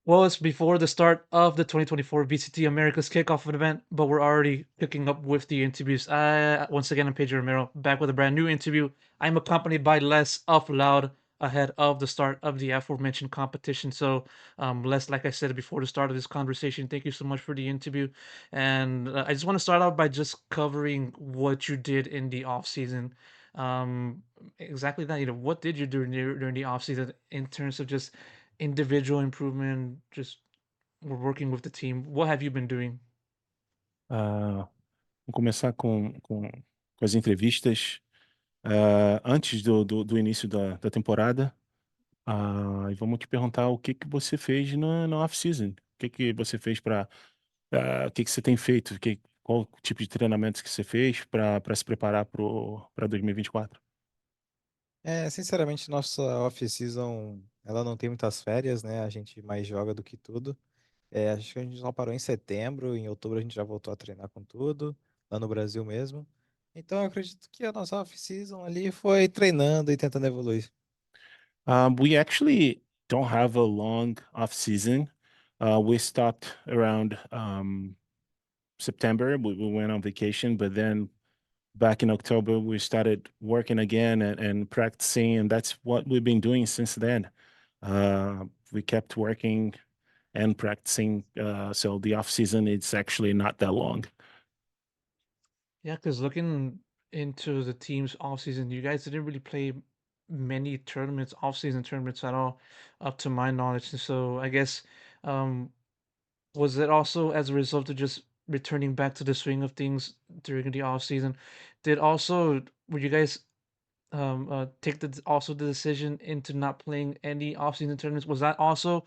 Well, it's before the start of the 2024 VCT Americas kickoff event, but we're already picking up with the interviews. Once again, I'm Pedro Romero, back with a brand new interview. I'm accompanied by Les of Loud ahead of the start of the aforementioned competition. So, Les, like I said before the start of this conversation, thank you so much for the interview. And I just want to start out by just covering what you did in the off season. Um, exactly that. What did you do during the off season in terms of just individual improvement, just we're working with the team. What have you been doing? Ah, vamos começar com as entrevistas antes do início da temporada. E vamos te perguntar o que que você fez na off-season. O que que você fez para. O que que você tem feito? Qual tipo de treinamentos que você fez para se preparar para 2024? Sinceramente, nossa off-season, ela não tem muitas férias, né? A gente mais joga do que tudo. Acho que a gente só parou em setembro, em outubro a gente já voltou a treinar com tudo, lá no Brasil mesmo. Então, eu acredito que a nossa off-season ali foi treinando e tentando evoluir. We actually don't have a long off-season. We stopped around September. We went on vacation, but then back in October, we started working again and practicing, and that's what we've been doing since then. We kept working and practicing, so the off season it's actually not that long. Yeah, because looking into the team's off season, you guys didn't really play many tournaments, off season tournaments at all, up to my knowledge. And so I guess um was it also as a result of just returning back to the swing of things during the off season? Did also were you guys take also the decision into not playing any off-season tournaments? Was that also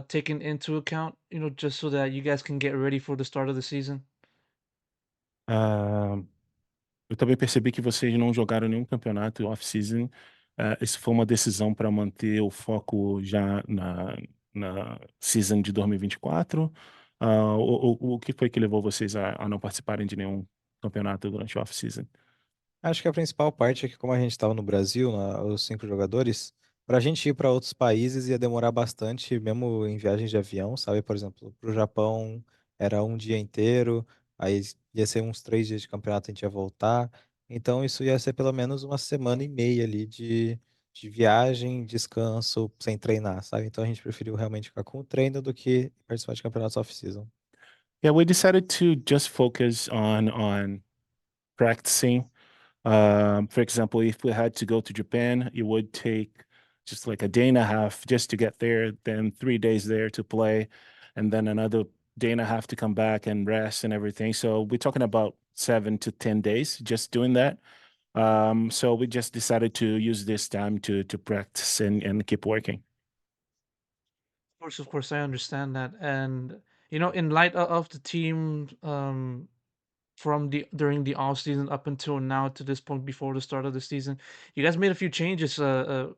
taken into account, just so that you guys can get ready for the start of the season? Ah, eu também percebi que vocês não jogaram nenhum campeonato off-season. Isso foi uma decisão para manter o foco já na season de 2024. O que foi que levou vocês a não participarem de nenhum campeonato durante o off-season? Acho que a principal parte é que, como a gente estava no Brasil, os 5 jogadores, para a gente ir para outros países ia demorar bastante, mesmo em viagens de avião, sabe? Por exemplo, para o Japão era um dia inteiro, aí ia ser uns 3 dias de campeonato, a gente ia voltar. Então, isso ia ser pelo menos uma semana e meia ali de viagem, descanso, sem treinar, sabe? Então, a gente preferiu realmente ficar com o treino do que participar de campeonatos off-season. Yeah, we decided to just focus on practicing. For example, if we had to go to Japan, it would take just like a day and a half just to get there, then 3 days there to play, and then another day and a half to come back and rest and everything. So we're talking about 7 to 10 days just doing that. So we just decided to use this time to practice and keep working. Of course, I understand that, and in light of the team, from the during the off season up until now to this point before the start of the season. You guys made a few changes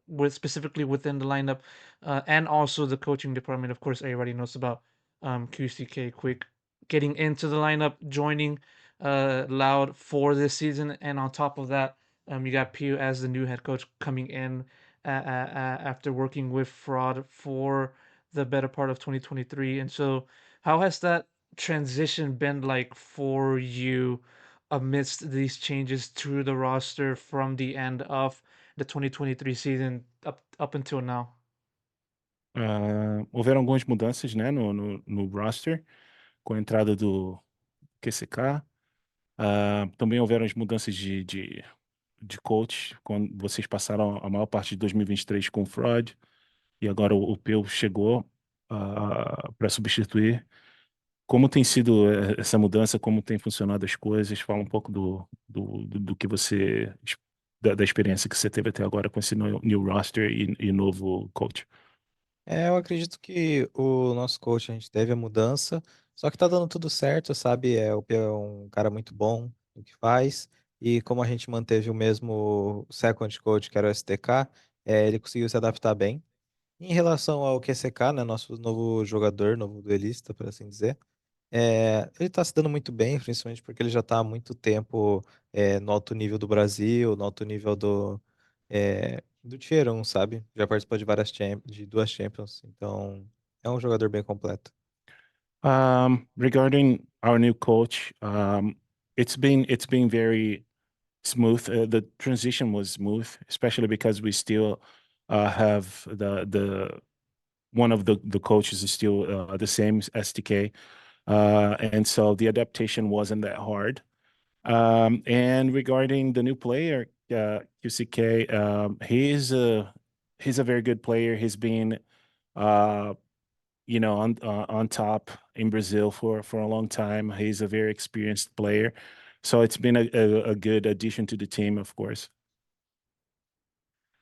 with specifically within the lineup and also the coaching department. Of course, everybody knows about QCK Quick getting into the lineup, joining Loud for this season, and on top of that, you got Pugh as the new head coach coming in after working with Fraud for the better part of 2023. And so, how has that transition been like for you amidst these changes to the roster from the end of the 2023 season up until now? Houveram algumas mudanças, né, no roster com a entrada do QCK. Também houveram as mudanças de coach, quando vocês passaram a maior parte de 2023 com o Fraud, e agora o Peu chegou para substituir. Como tem sido essa mudança, como tem funcionado as coisas? Fala um pouco do que você, da experiência que você teve até agora com esse new roster e novo coach. Eu acredito que o nosso coach, a gente teve a mudança, só que tá dando tudo certo, sabe? O Pia é um cara muito bom no que faz, e como a gente manteve o mesmo second coach, que era o STK, ele conseguiu se adaptar bem. Em relação ao QCK, né, nosso novo jogador, novo duelista, por assim dizer, ele tá se dando muito bem, principalmente porque ele já tá há muito tempo no alto nível do Brasil, no alto nível do Tier 1, sabe? Já participou de de 2 Champions, então. É um jogador bem completo. Regarding our new coach, it's been very smooth. The transition was smooth, especially because we still have the one of the coaches is still the same as STK, and so the adaptation wasn't that hard. And regarding the new player, QCK, he's a very good player. He's been uh, on top in Brazil for a long time. He's a very experienced player, so it's been a good addition to the team, of course.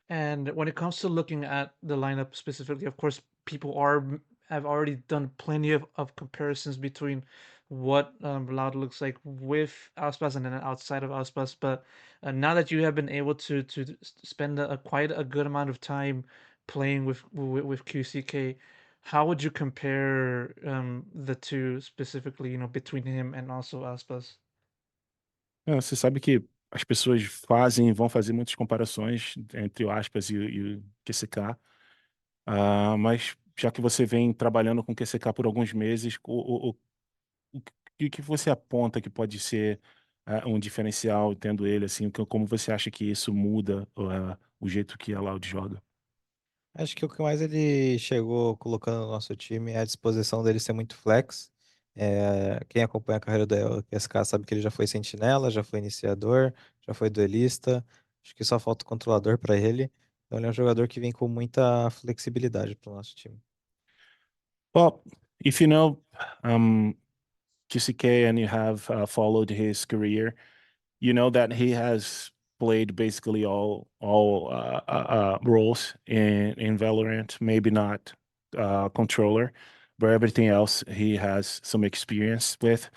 And when it comes to looking at the lineup specifically, of course, people have already done plenty of comparisons between what Loud looks like with Aspas and then outside of Aspas. But now that you have been able to spend a quite a good amount of time playing with QCK, how would you compare the two specifically? Between him and also Aspas. Você sabe que as pessoas vão fazer muitas comparações entre o Aspas e o QCK, mas já que você vem trabalhando com o QCK por alguns meses, o que você aponta que pode ser um diferencial tendo ele, assim, como você acha que isso muda o jeito que a Loud joga? Acho que o que mais ele chegou colocando no nosso time é a disposição dele ser muito flex. Quem acompanha a carreira do SK sabe que ele já foi sentinela, já foi iniciador, já foi duelista. Acho que só falta o controlador para ele. Então ele é um jogador que vem com muita flexibilidade para o nosso time. Well, if you know QCK and you have followed his career, you know that he has played basically all roles in Valorant. Maybe not controller, but everything else he has some experience with.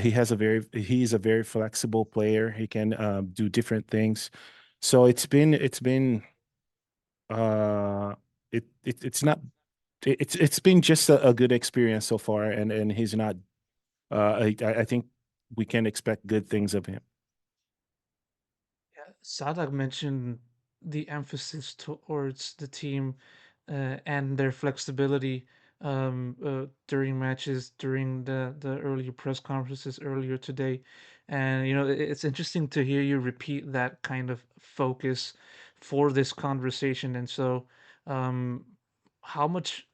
He's a very flexible player. He can do different things. So uh, it's not it's been just a good experience so far, and he's not. I think we can expect good things of him. Yeah, Sadak mentioned the emphasis towards the team and their flexibility during matches, during the earlier press conferences earlier today. And, it's interesting to hear you repeat that kind of focus for this conversation. And so, um, how much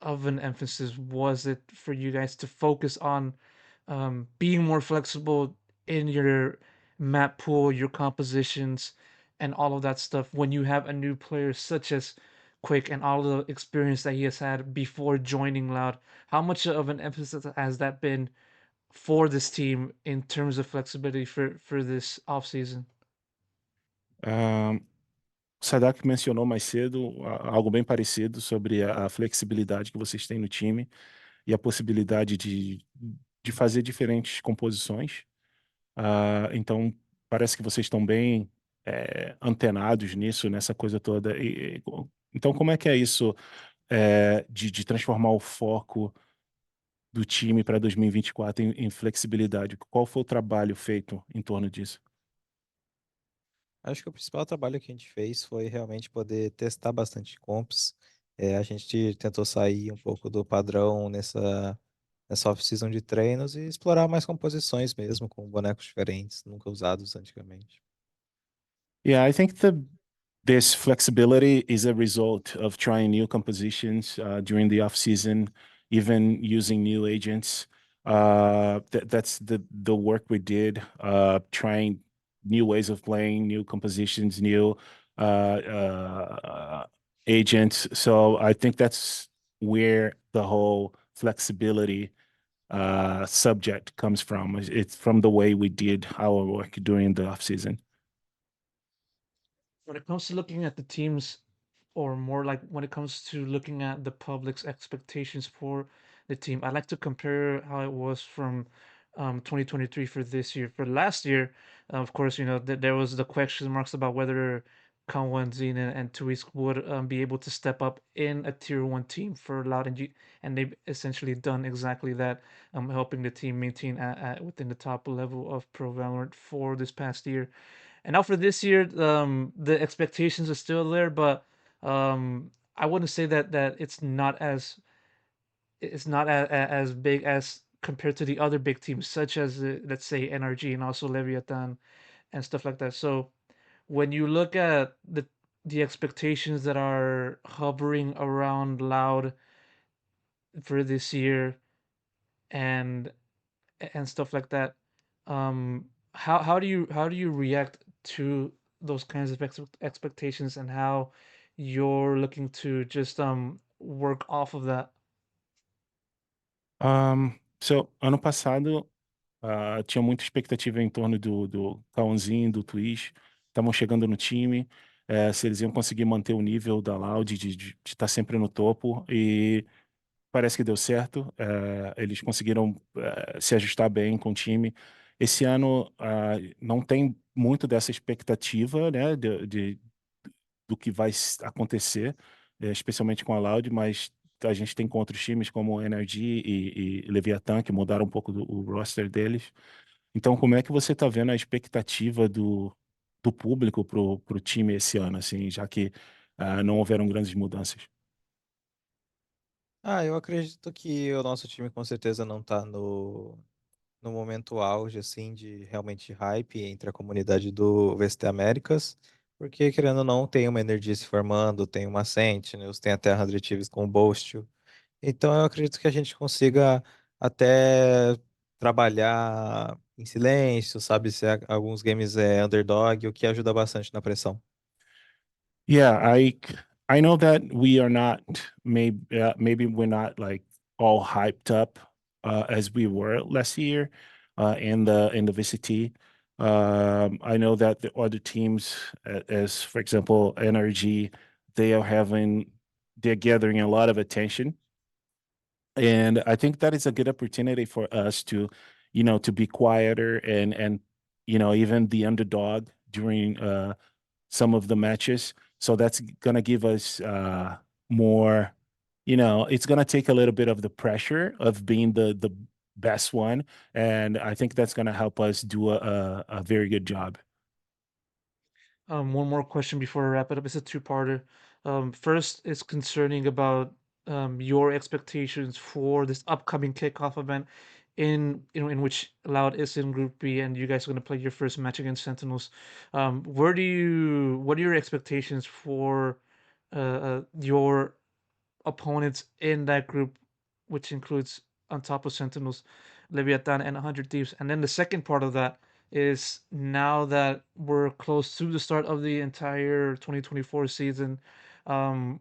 of an emphasis was it for you guys to focus on being more flexible in your map pool, your compositions, and all of that stuff when you have a new player such as Quick and all the experience that he has had before joining Loud? How much of an emphasis has that been for this team in terms of flexibility for this offseason? Um, Sadak mencionou mais cedo algo bem parecido sobre a flexibilidade que vocês têm no time e a possibilidade de fazer diferentes composições. Então, parece que vocês estão bem antenados nisso, nessa coisa toda. Então, como é que é isso de transformar o foco do time para 2024 em flexibilidade? Qual foi o trabalho feito em torno disso? Acho que o principal trabalho que a gente fez foi realmente poder testar bastante comps. A gente tentou sair um pouco do padrão nessa off-season de treinos e explorar mais composições mesmo, com bonecos diferentes, nunca usados antigamente. Yeah, I think this flexibility is a result of trying new compositions during the off season, even using new agents. That's the work we did, trying new ways of playing, new compositions, new agents. So I think that's where the whole flexibility subject comes from. It's from the way we did our work during the off season. When it comes to looking at the teams, or more like when it comes to looking at the public's expectations for the team, I like to compare how it was from 2023 for this year. For last year, of course, there was the question marks about whether Kanwanzin and Tuisk would be able to step up in a tier one team for Loud, and they've essentially done exactly that, helping the team maintain within the top level of Pro Valorant for this past year. And now for this year, the expectations are still there, but I wouldn't say that it's not as it's not as big as compared to the other big teams, such as let's say NRG and also Leviathan and stuff like that. So when you look at the expectations that are hovering around Loud for this year and stuff like that, how do you react to those kinds of expectations and how you're looking to just work off of that? So, ano passado, tinha muita expectativa em torno do Cauãzinho, do Twitch, estavam chegando no time, se eles iam conseguir manter o nível da Loud de estar sempre no topo, e parece que deu certo. Eles conseguiram se ajustar bem com o time. Esse ano não tem muito dessa expectativa, né, do que vai acontecer, especialmente com a Loud, mas a gente tem com outros times como NRG e Leviathan, que mudaram um pouco o roster deles. Então, como é que você está vendo a expectativa do público pro time esse ano, assim, já que não houveram grandes mudanças? Eu acredito que o nosso time com certeza não tá no momento auge, assim, de realmente hype entre a comunidade do VCT Américas, porque, querendo ou não, tem uma energia se formando, tem uma Sentinels, tem até a 100 Thieves com o Boast. Então, eu acredito que a gente consiga até trabalhar em silêncio, sabe? Se alguns games é underdog, o que ajuda bastante na pressão. Yeah, I know that we are not maybe we're not like all hyped up as we were last year in the VCT. I know that the other teams, as for example NRG, they are they're gathering a lot of attention, and I think that is a good opportunity for us to, to be quieter and even the underdog during some of the matches. So that's going to give us more, it's going to take a little bit of the pressure of being the best one. And I think that's going to help us do a very good job. One more question before I wrap it up. It's a two-parter. First is concerning about your expectations for this upcoming kickoff event in which Loud is in Group B and you guys are going to play your first match against Sentinels. What are your expectations for your opponents in that group, which includes on top of Sentinels, Leviathan, and 100 Thieves. And then the second part of that is now that we're close to the start of the entire 2024 season,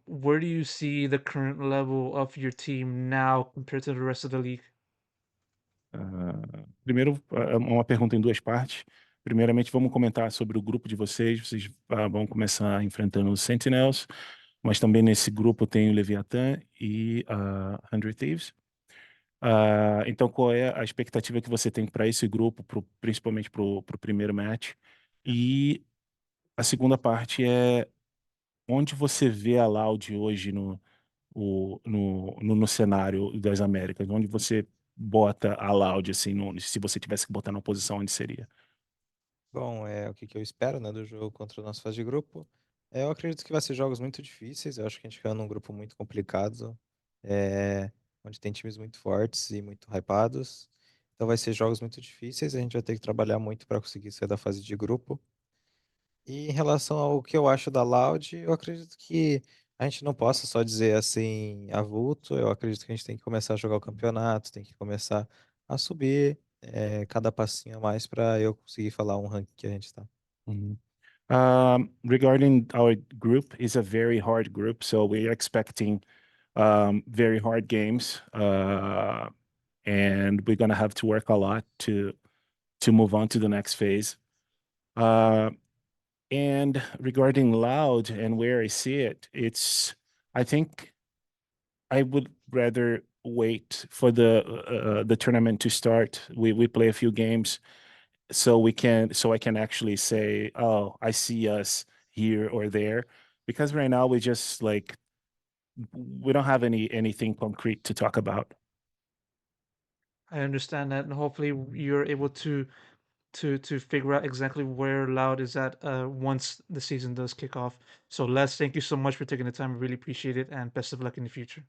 where do you see the current level of your team now compared to the rest of the league? Primeiro, uma pergunta em duas partes. Primeiramente, vamos comentar sobre o grupo de vocês. Vocês vão começar enfrentando os Sentinels, mas também nesse grupo tem o Leviathan e a 100 Thieves. Então, qual é a expectativa que você tem para esse grupo, principalmente para o primeiro match? E a segunda parte é onde você vê a Loud hoje no cenário das Américas? Onde você bota a Loud, assim, se você tivesse que botar numa posição, onde seria? Bom, o que eu espero, né, do jogo contra o nosso fase de grupo. Eu acredito que vai ser jogos muito difíceis. Eu acho que a gente caiu num grupo muito complicado, é, onde tem times muito fortes e muito hypados. Então vai ser jogos muito difíceis. A gente vai ter que trabalhar muito para conseguir sair da fase de grupo. E em relação ao que eu acho da Loud, eu acredito que a gente não possa só dizer assim, avulso. Eu acredito que a gente tem que começar a jogar o campeonato, tem que começar a subir cada passinho a mais para eu conseguir falar um ranking que a gente está. Mhm. Regarding our group, is a very hard group, so we're expecting very hard games, and we're gonna have to work a lot to move on to the next phase. And regarding Loud and where I see it, I think I would rather wait for the tournament to start. We play a few games so I can actually say, oh, I see us here or there, because right now we just like we don't have anything concrete to talk about. I understand that, and hopefully you're able to figure out exactly where Loud is at once the season does kick off. So Les, thank you so much for taking the time. I really appreciate it, and best of luck in the future.